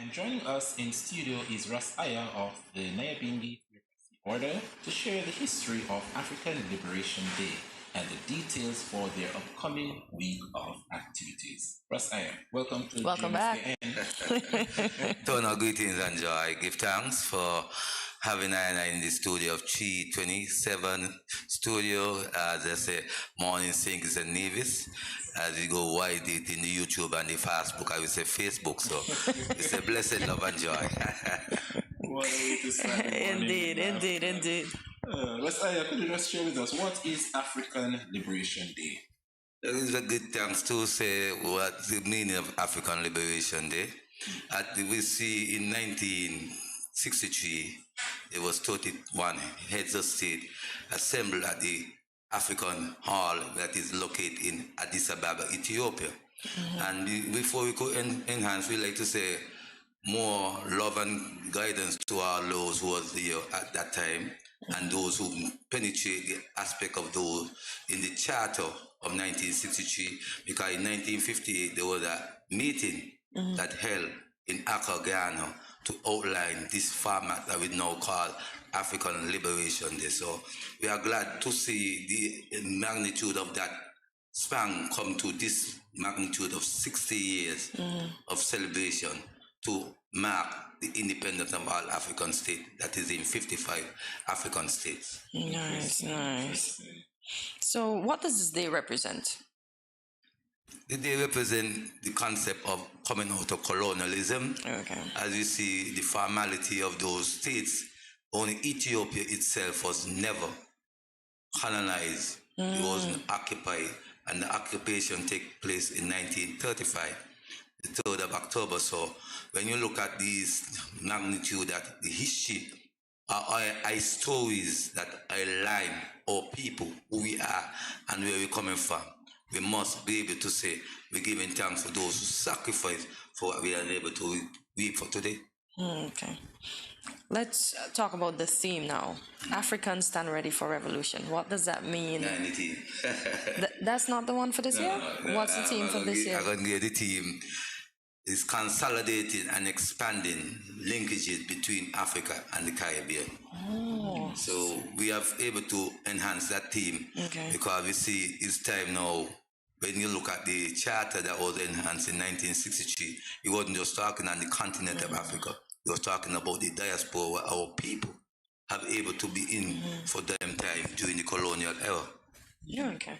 And joining us in studio is Ras Iyah of the Nyahbinghi Theocracy Orde to share the history of African Liberation Day and the details for their upcoming week of activities. Ras Iyah, welcome to Welcome back. Eternal greetings and joy. Give thanks for having I in the studio of 327 studio. As I say, morning singers and Nevis. As we go wide it in the YouTube and the Facebook, I will say Facebook. So it's a blessed love and joy. What a way to start the morning. Indeed. Ras Iyah, could you just share with us what is African Liberation Day? There is a good chance to say what the meaning of African Liberation Day. We see in 1963, there was 31 heads of state assembled at the African Hall that is located in Addis Ababa, Ethiopia. And before we could enhance, we like to say more love and guidance to our laws who was there at that time and those who penetrate the aspect of those in the Charter of 1963, because in 1958 there was a meeting that held in Accra, Ghana, to outline this format that we now call African Liberation Day. So we are glad to see the magnitude of that span come to this magnitude of 60 years of celebration to mark the independence of all African states, that is in 55 African states. Nice. So what does this day represent? The day represents the concept of coming out of colonialism. Okay. As you see, the formality of those states, only Ethiopia itself was never colonized. It wasn't occupied, and the occupation took place in 1935, the 3rd of October. So when you look at these magnitude, that the history are stories that align our people, who we are and where we're coming from, we must be able to say we're giving thanks for those who sacrifice for what we are able to reap for today. Okay. Let's talk about the theme now. Africans stand ready for revolution. What does that mean? That's not the one for this year? What's the theme for this year? I'm going to get the theme is consolidating and expanding linkages between Africa and the Caribbean. Oh. So we are able to enhance that theme because we see it's time now. When you look at the charter that was enhanced in 1963, it wasn't just talking on the continent of Africa. It was talking about the diaspora, where our people have able to be in for them time during the colonial era. Yeah, okay.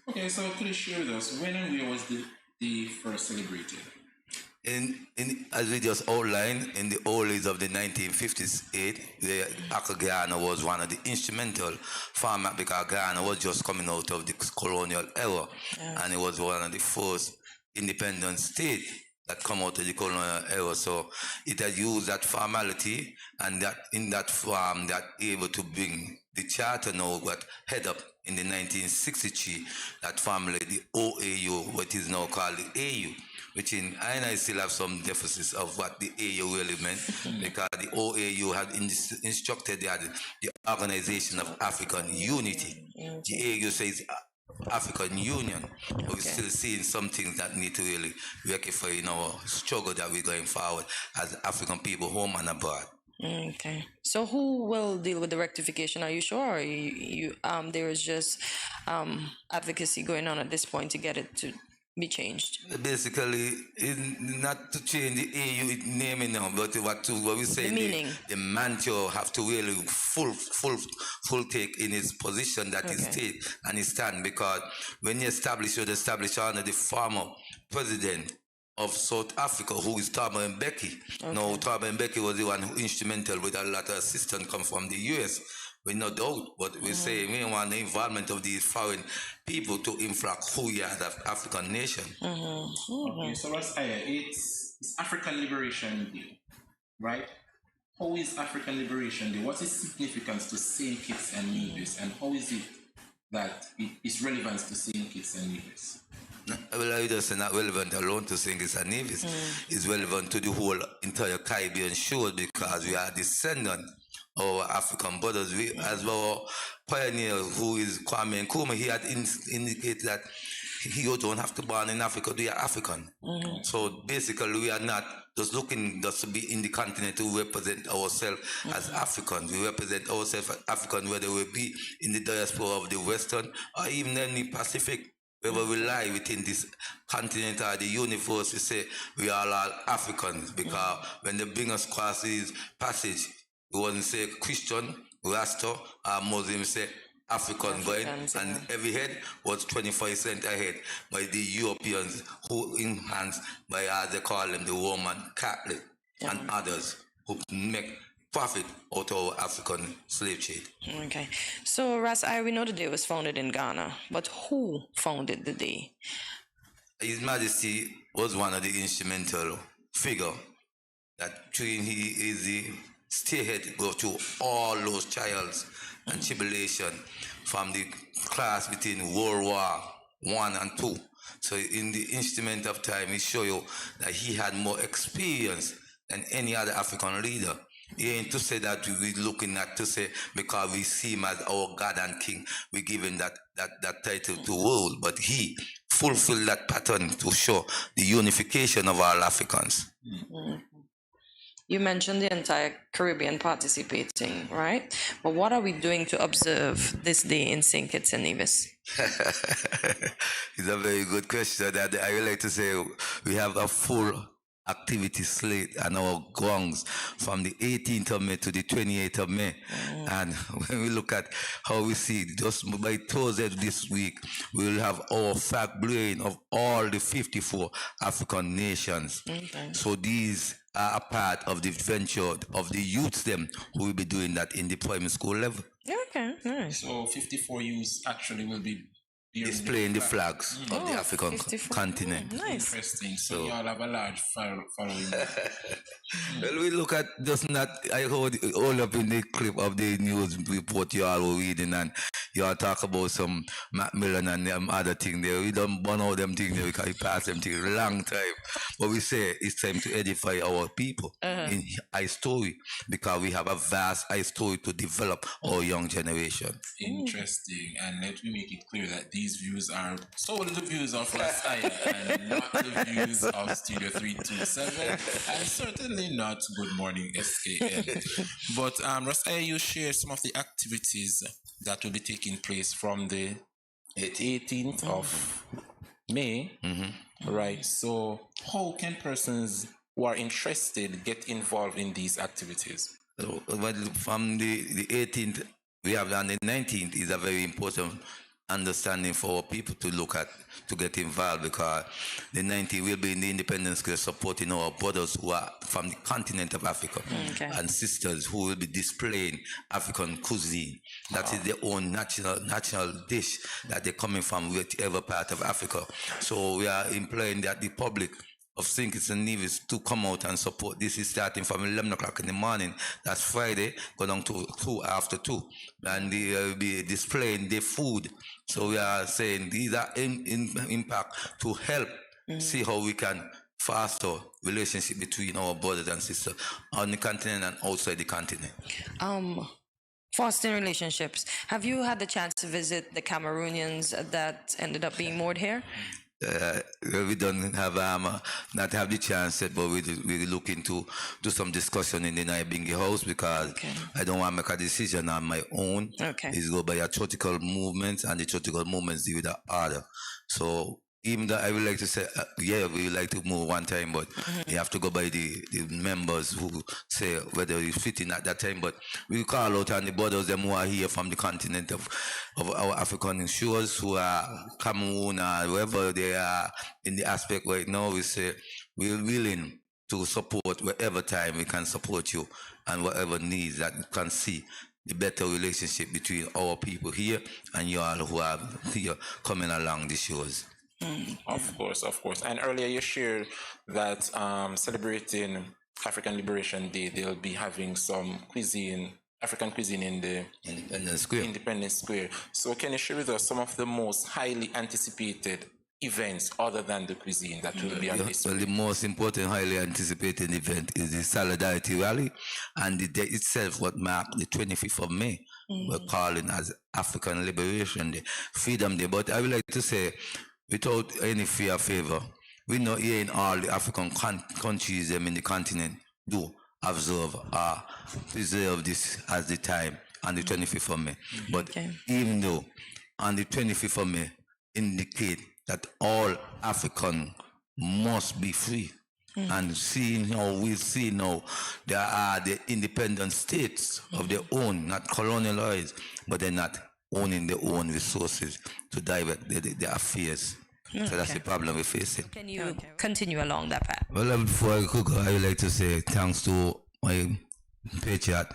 Okay, so could you share with us when and where was the first celebrated? As we just outlined, in the early days of the 1958, Accra, Ghana was one of the instrumental format because Ghana was just coming out of the colonial era, and it was one of the first independent states that come out of the colonial era. So it has used that formality, and that in that form that able to bring the charter now got head up in the 1963, that family, the OAU, what is now called the AU. Which I still have some deficits of what the AU really meant, because the OAU had instructed the Organization of African Unity. The AU says African Union, but we're still seeing some things that need to really rectify in our struggle that we're going forward as African people, home and abroad. Okay. So who will deal with the rectification? Are you sure? Or there is just advocacy going on at this point to get it to be changed? Basically, not to change the AU naming now, but what we say, the meaning. The mantra have to really full take in his position that he take and he stand, because when you establish under the former president of South Africa, who is Thabo Mbeki. Now, Thabo Mbeki was the one who instrumental with a lot of assistance come from the US. We no doubt, but we say we want the involvement of these foreign people to influence who we are, the African nation. Okay, so Ras Iyah, it's African Liberation Day, right? How is African Liberation Day? What is significance to St. Kitts and Nevis, and how is it that it is relevant to St. Kitts and Nevis? Well, I just say not relevant alone to St. Kitts and Nevis. It's relevant to the whole entire Caribbean shore, because we are descendants our African brothers. We, as our pioneer, who is Kwame Nkrumah, he had indicated that you don't have to born in Africa, we are African. So basically we are not just looking just to be in the continent to represent ourselves as Africans. We represent ourselves as Africans, whether we be in the diaspora of the Western or even in the Pacific. Wherever we lie within this continent or the universe, we say we are all Africans, because when they bring us across this passage, we wouldn't say Christian, Rasta, or Muslim, say African going, and every head was 25 cents ahead by the Europeans, who enhanced by, as they call them, the Roman Catholic and others who make profit out of our African slave trade. Okay. So, Ras Iyah, we know the day was founded in Ghana, but who founded the day? His Majesty was one of the instrumental figure that he is the spearhead go through all those trials and tribulation from the class between World War I and II. So in the instrument of time, he show you that he had more experience than any other African leader. He ain't to say that we're looking at to say because we see him as our God and King, we give him that title to rule, but he fulfilled that pattern to show the unification of all Africans. You mentioned the entire Caribbean participating, right? But what are we doing to observe this day in St. Kitts and Nevis? It's a very good question. I would like to say we have a full activity slate and our gongs from the 18th of May to the 28th of May. And when we look at how we see, just by Thursday this week, we will have our flag blowing of all the 54 African nations. Okay. So these are a part of the venture of the youths them who will be doing that in the primary school level. Okay, nice. So 54 youths actually will be displaying the flags of the African continent. Nice. Interesting. So you all have a large following. Well, we look at just not, I heard all up in the clip of the news report you all were reading, and you all talk about some Macmillan and them other thing there. We don't burn all them things there because we pass them things a long time. But we say it's time to edify our people in high story, because we have a vast high story to develop our young generation. Interesting. And let me make it clear that these views are solely the views of Ras Iyah and not the views of Studio 327, and certainly not Good Morning SKN. But Ras Iyah, you share some of the activities that will be taking place from the 18th of May, right? So how can persons who are interested get involved in these activities? Well, from the 18th, we have done the 19th is a very important understanding for our people to look at, to get involved, because the 19th will be in the Independence Square supporting our brothers who are from the continent of Africa and sisters who will be displaying African cuisine. That is their own national dish that they're coming from whichever part of Africa. So we are implying that the public of St. Kitts and Nevis to come out and support. This is starting from 11 o'clock in the morning. That's Friday, go down to 2 after 2. And they will be displaying their food. So we are saying these are impact to help see how we can foster relationship between our brothers and sisters on the continent and outside the continent. Fostering relationships. Have you had the chance to visit the Cameroonians that ended up being moored here? We don't have not have the chance yet, but we're looking to do some discussion in the Nyahbinghi house, because I don't want to make a decision on my own. It's go by a theological movement, and the theological movements deal with the order. So even though I would like to say, we would like to move one time, but you have to go by the members who say whether it's fitting at that time. But we call out on the brothers them who are here from the continent of our African shores, who are Cameroon or wherever they are in the aspect right now. We say we're willing to support whatever time we can support you, and whatever needs that you can see the better relationship between our people here and you all who are here coming along the shores. Of course. And earlier you shared that celebrating African Liberation Day, they'll be having some African cuisine in the Independence Square. So can you share with us some of the most highly anticipated events other than the cuisine that will be on this? Well, the most important highly anticipated event is the Solidarity Rally, and the day itself what marked the 25th of May. We're calling as African Liberation Day, Freedom Day. But I would like to say, without any fear or favor, we know here in all the African countries them in the continent do observe or preserve this as the time on the 25th of May. But even though on the 25th of May indicate that all African must be free. And seeing how we see now there are the independent states of their own, not colonialized, but they're not owning their own resources to divert their affairs. So that's the problem we're facing. Can you continue along that path? Well, before I could go, I would like to say thanks to my patriot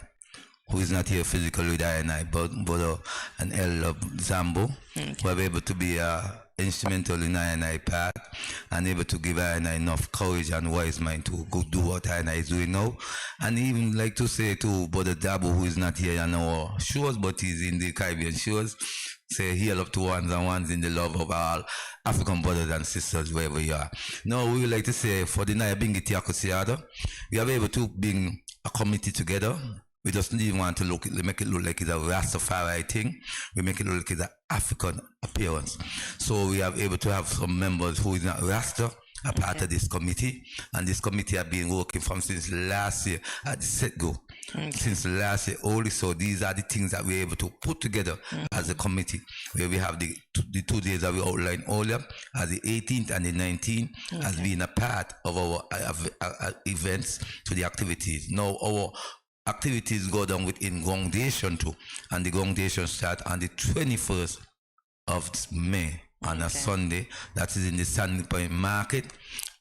who is not here physically with I and I, but an elder Zambo, who are able to be instrumental in I and I part and able to give I and I enough courage and wise mind to go do what I and I is doing now. And even like to say to Brother Dabo, who is not here on our shows, but he's in the Caribbean shows, say heal up to ones and ones in the love of all African brothers and sisters wherever you are. Now we would like to say for the Nyahbinghi Theocracy Orde, we are able to bring a committee together. We just didn't want to make it look like it's a Rastafari thing. We make it look like it's an African appearance. So we are able to have some members who is not Rasta a part of this committee. And this committee have been working from since last year at the set-go. Since last year only. So these are the things that we're able to put together as a committee, where we have the 2 days that we outlined earlier, as the 18th and the 19th, as being a part of our events to the activities. Now our activities go down within Foundation too, and the Foundation start on the 21st of May on a Sunday. That is in the Sandy Point Market,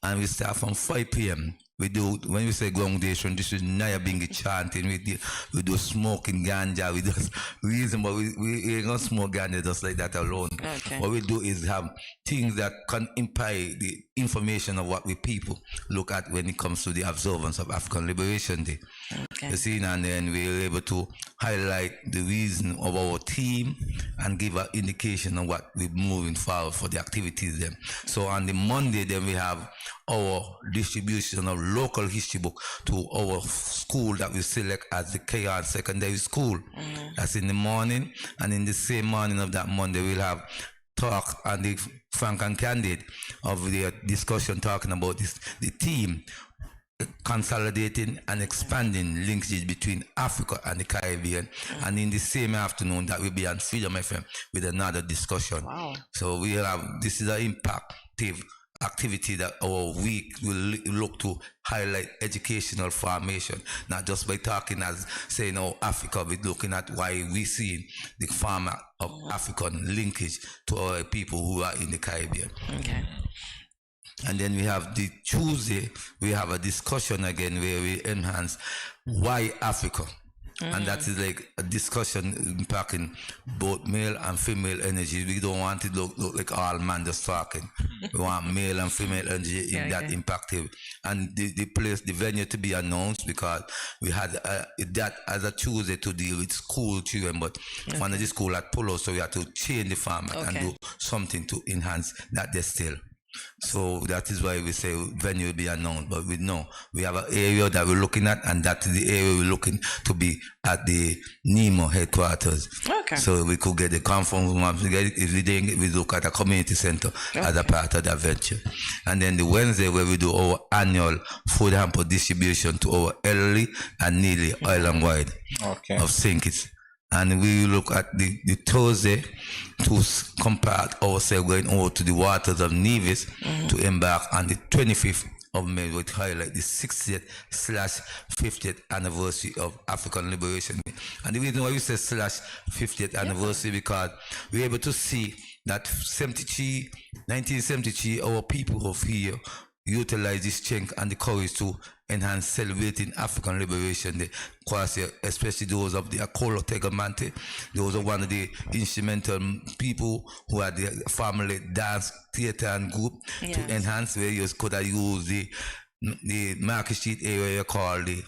and we start from 5 p.m. We do, when we say Foundation, this is Nyahbinghi chanting, we do smoking ganja, we do reason, but we ain't gonna smoke ganja just like that alone. What we do is have things that can impart the information of what we people look at when it comes to the observance of African Liberation Day. You see, and then we're able to highlight the reason of our team and give an indication of what we're moving forward for the activities then. So on the Monday, then we have our distribution of local history book to our school that we select as the KR Secondary School. That's in the morning, and in the same morning of that Monday, we'll have talk on the Frank and Candid of the discussion talking about this, the theme consolidating and expanding linkages between Africa and the Caribbean. And in the same afternoon, that will be on Freedom FM with another discussion. So we have, this is an impactful activity that our week will look to highlight educational formation, not just by talking as saying, oh, Africa, we're looking at why we see the format of African linkage to our people who are in the Caribbean. And then we have the Tuesday, we have a discussion again where we enhance why Africa. And that is like a discussion impacting both male and female energy. We don't want it to look like all man just talking. We want male and female energy in that impactive. And the place, the venue to be announced, because we had that as a Tuesday to deal with school children, but one of the school had pulled us, so we had to change the format and do something to enhance that they still. So that is why we say venue will be announced, but we know we have an area that we're looking at, and that is the area we're looking to be at the NEMO headquarters. So we could get the conference room. If we didn't, we look at a community center as a part of that venture. And then the Wednesday where we do our annual food hamper distribution to our elderly and needy island wide of St. Kitts. And we look at the Thursday to compare ourselves going over to the waters of Nevis to embark on the 25th of May, which highlight the 60th/50th anniversary of African Liberation Day. And the reason why we say /50th anniversary, because we're able to see that 1973, our people of here utilize this strength and the courage to enhance celebrating African Liberation Day. Especially those of the Akolo Tegamante, those are one of the instrumental people who had the family dance theater and group to enhance, where you could have used the Market Street area called the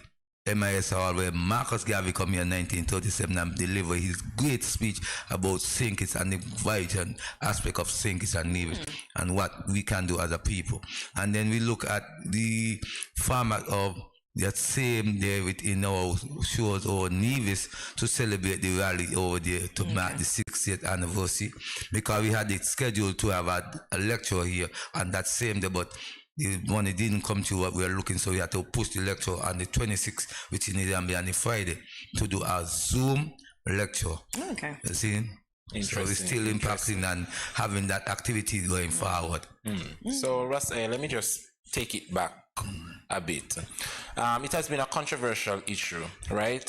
MIS Hall, where Marcus Garvey come here in 1937 and deliver his great speech about St. Kitts and the vital aspect of St. Kitts and Nevis and what we can do as a people. And then we look at the format of that same day within our shows or Nevis to celebrate the rally over there to mark the 60th anniversary, because we had it scheduled to have a lecture here on that same day, but the money didn't come to what we were looking, so we had to push the lecture on the 26th, which is on the Friday, to do a Zoom lecture. Okay. You see? So we're still impacting and having that activity going forward. So Ras Iyah, let me just take it back a bit. It has been a controversial issue, right?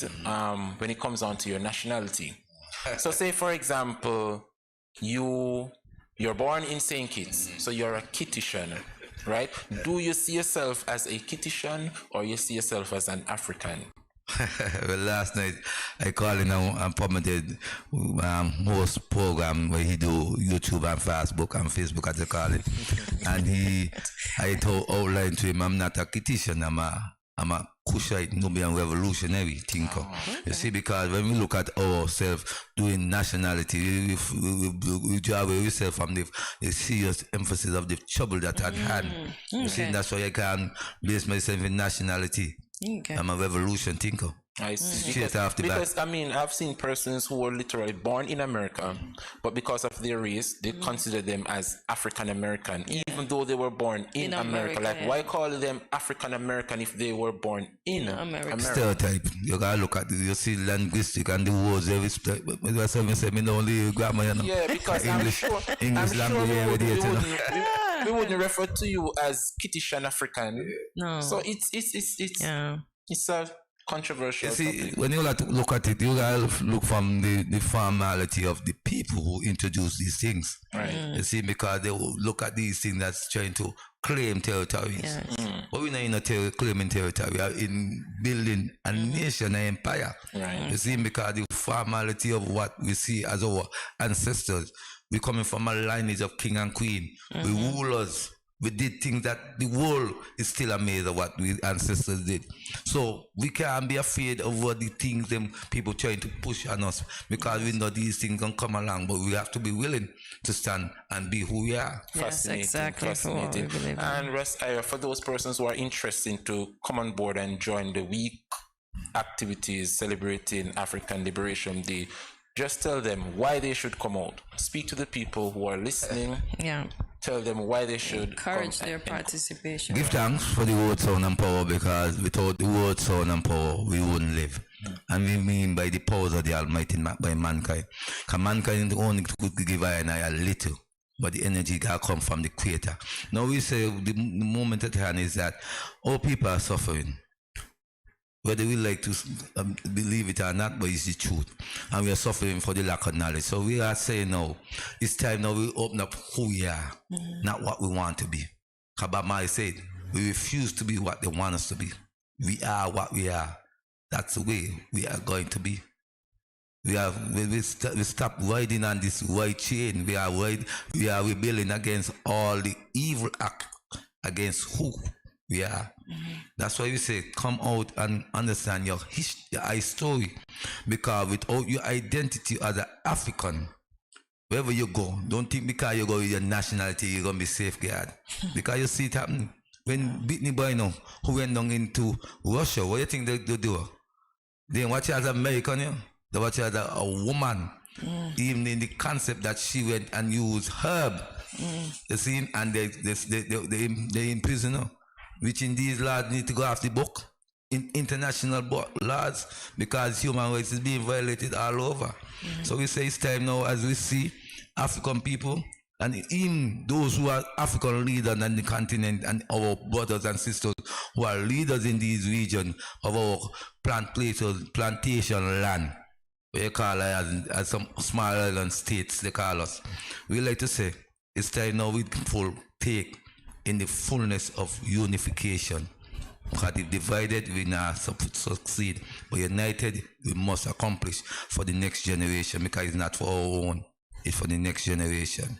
When it comes down to your nationality. So say, for example, you're born in St. Kitts, so you're a Kittitian, right? Do you see yourself as a Kittitian or you see yourself as an African? Well, last night I called in a promoted host program where he do YouTube and Facebook as they call it, and I outlined to him, I'm not a Kittitian, I'm a Cushite Nubian revolutionary thinker. You see, because when we look at ourselves doing nationality, we draw away ourselves from the serious emphasis of the trouble that at hand. You see, that's why I can base myself in nationality. I'm a revolution thinker. I see. Because I mean, I've seen persons who were literally born in America, but because of their race, they consider them as African American, even though they were born in America. Like, why call them African American if they were born in America? Stereotype. You gotta look at you see linguistic and the words every step. That's what I say. Me only grammar, you know. Yeah, because English language. We wouldn't refer to you as Kittitian African. No. So it's a controversial. You see, topic. when you look at it, you gotta look from the formality of the people who introduce these things. Right. You see, because they will look at these things that's trying to claim territories. But we're not in claiming territory. We are in building a nation, an empire. Right. You see, because the formality of what we see as our ancestors, we're coming from a lineage of king and queen. We rulers. We did things that the world is still amazed at what we ancestors did. So we can't be afraid of what the things them people trying to push on us, because we know these things gonna come along, but we have to be willing to stand and be who we are. Yes, exactly. Fascinating. And Ras Iyah, for those persons who are interested to come on board and join the week activities celebrating African Liberation Day, just tell them why they should come out. Speak to the people who are listening. Tell them why they should encourage their participation. Give thanks for the word, sound and power, because without the word, sound and power, we wouldn't live. And we mean by the powers of the Almighty, by mankind. Because mankind only could give I and I a little, but the energy got come from the Creator. Now we say the moment at hand is that all people are suffering. Whether we like to believe it or not, but it's the truth. And we are suffering for the lack of knowledge. So we are saying now, it's time now we open up who we are, not what we want to be. Kabama said, we refuse to be what they want us to be. We are what we are. That's the way we are going to be. We stop riding on this white chain. We are rebelling against all the evil act against who we are. That's why we say come out and understand your story, because without your identity as an African, wherever you go, don't think because you go with your nationality you're gonna be safeguarded. Because you see it happen when Britney Boy now, who went down into Russia, what do you think they do? They watch her as an American, yeah? They watch her as a woman. Even in the concept that she went and used herb, you see, and they imprison her. Which in these laws need to go off the book in international laws, because human rights is being violated all over. So we say it's time now, as we see African people and even those who are African leaders on the continent and our brothers and sisters who are leaders in these regions of our plantation land, what you call it as some small island states they call us. We like to say it's time now we full take in the fullness of unification. Because if divided, we not succeed. But united, we must accomplish for the next generation, because it's not for our own, it's for the next generation.